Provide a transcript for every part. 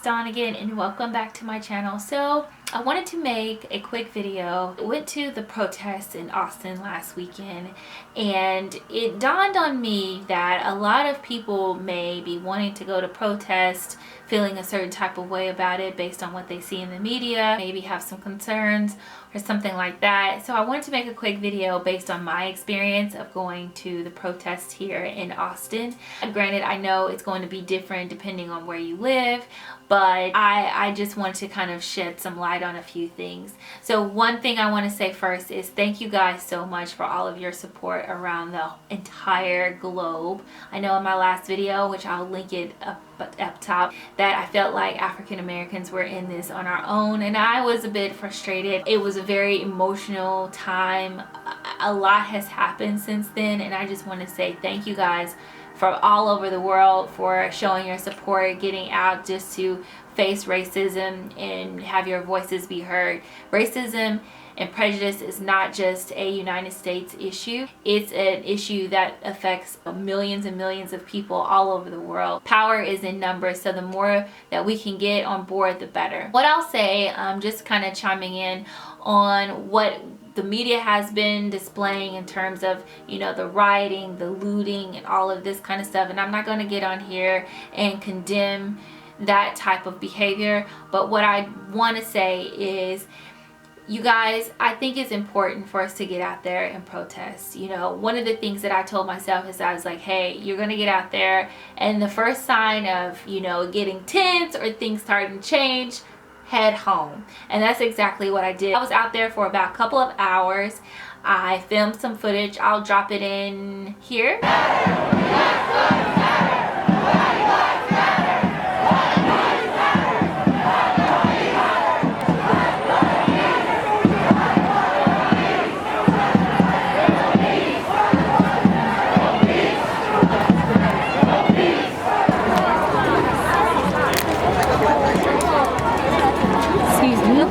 Dawn again, and welcome back to my channel. So I wanted to make a quick video. I went to the protests in Austin last weekend, and it dawned on me that a lot of people may be wanting to go to protest feeling a certain type of way about it based on what they see in the media, maybe have some concerns or something like that. So I wanted to make a quick video based on my experience of going to the protest here in Austin. Granted, I know it's going to be different depending on where you live, but I just wanted to kind of shed some light on a few things. So one thing I want to say first is thank you guys so much for all of your support around the entire globe. I know in my last video, which I'll link it up top, that I felt like African Americans were in this on our own, and I was a bit frustrated. It was a very emotional time. A lot has happened since then, and I just want to say thank you guys from all over the world for showing your support, getting out just to face racism and have your voices be heard. Racism and prejudice is not just a United States issue. It's an issue that affects millions and millions of people all over the world. Power is in numbers, so the more that we can get on board, the better. What I'll say, just kind of chiming in on what the media has been displaying in terms of, you know, the rioting, the looting, and all of this kind of stuff. And I'm not going to get on here and condemn that type of behavior, but what I want to say is, you guys, I think it's important for us to get out there and protest. You know, one of the things that I told myself is I was like, hey, you're going to get out there, and the first sign of, you know, getting tense or things starting to change, head home. And that's exactly what I did. I was out there for about a couple of hours. I filmed some footage. I'll drop it in here.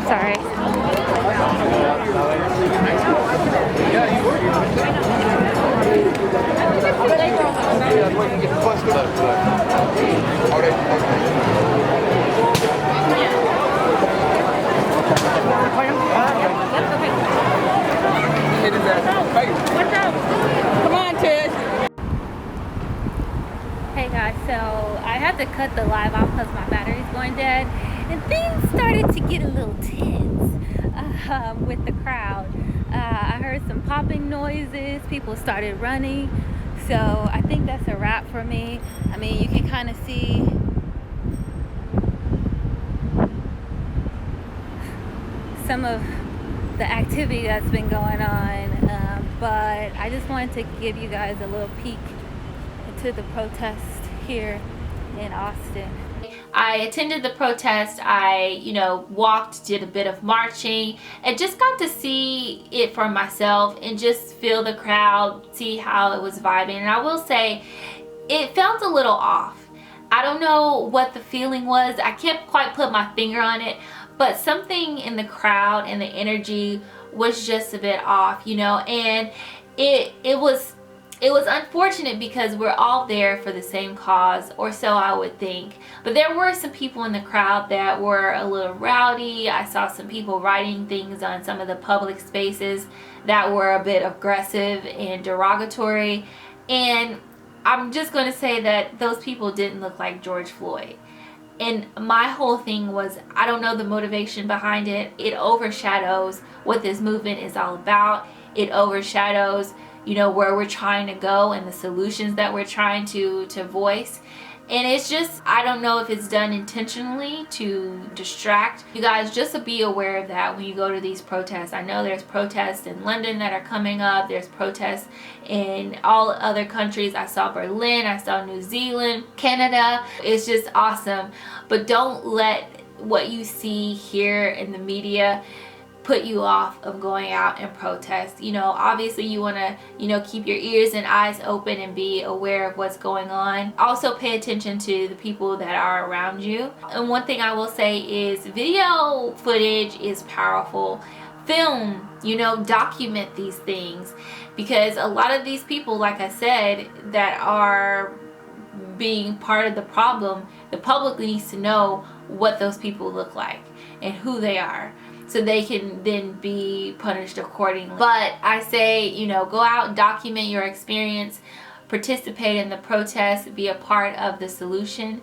Sorry. Hey guys, so I had to cut the live off because my battery's going dead, and things started to get a little tense with the crowd. I heard some popping noises, people started running, so I think that's a wrap for me. I mean, you can kind of see some of the activity that's been going on, but I just wanted to give you guys a little peek into the protest here in Austin. I attended the protest. I, you know, walked, did a bit of marching, and just got to see it for myself and just feel the crowd, see how it was vibing. And I will say, it felt a little off. I don't know what the feeling was. I can't quite put my finger on it, but something in the crowd and the energy was just a bit off, you know, and it was unfortunate because we're all there for the same cause, or so I would think. But there were some people in the crowd that were a little rowdy. I saw some people writing things on some of the public spaces that were a bit aggressive and derogatory. And I'm just going to say that those people didn't look like George Floyd. And my whole thing was, I don't know the motivation behind it. It overshadows what this movement is all about. It overshadows, you know, where we're trying to go and the solutions that we're trying to voice. And it's just, I don't know if it's done intentionally to distract. You guys, just be aware of that when you go to these protests. I know there's protests in London that are coming up. There's protests in all other countries. I saw Berlin, I saw New Zealand, Canada. It's just awesome. But don't let what you see here in the media put you off of going out and protest. You know, obviously you want to, you know, keep your ears and eyes open and be aware of what's going on. Also pay attention to the people that are around you. And one thing I will say is video footage is powerful. Film, you know, document these things, because a lot of these people, like I said, that are being part of the problem, the public needs to know what those people look like and who they are, so they can then be punished accordingly. But I say, you know, go out and document your experience, participate in the protest, be a part of the solution.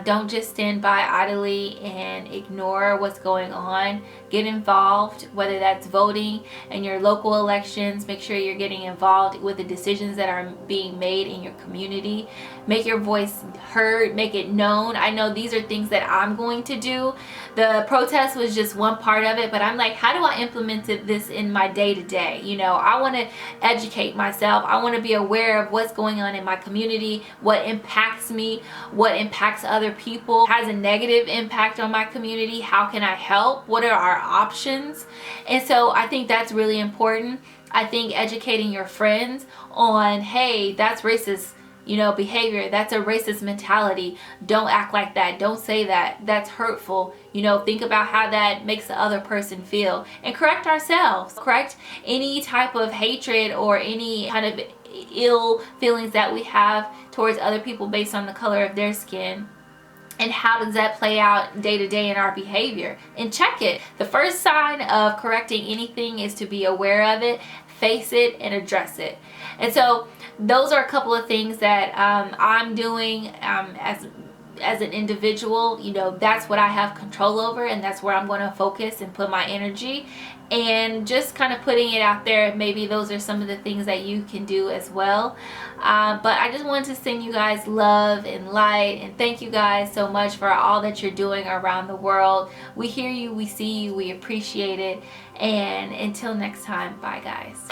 Don't just stand by idly and ignore what's going on. Get involved, whether that's voting in your local elections. Make sure you're getting involved with the decisions that are being made in your community. Make your voice heard, make it known. I know these are things that I'm going to do. The protest was just one part of it, but I'm like, how do I implement this in my day-to-day? You know, I want to educate myself. I want to be aware of what's going on in my community, what impacts me, what impacts other people, has a negative impact on my community. How can I help? What are our options? And so I think that's really important. I think educating your friends on, hey, that's racist, you know, behavior, that's a racist mentality, don't act like that, don't say that, that's hurtful, you know, think about how that makes the other person feel, and correct ourselves, correct any type of hatred or any kind of ill feelings that we have towards other people based on the color of their skin. And how does that play out day to day in our behavior? And check it. The first sign of correcting anything is to be aware of it, face it, and address it. And so those are a couple of things that I'm doing as an individual. You know, that's what I have control over, and that's where I'm going to focus and put my energy, and just kind of putting it out there. Maybe those are some of the things that you can do as well. But I just wanted to send you guys love and light, and thank you guys so much for all that you're doing around the world. We hear you, we see you, we appreciate it. And until next time, bye guys.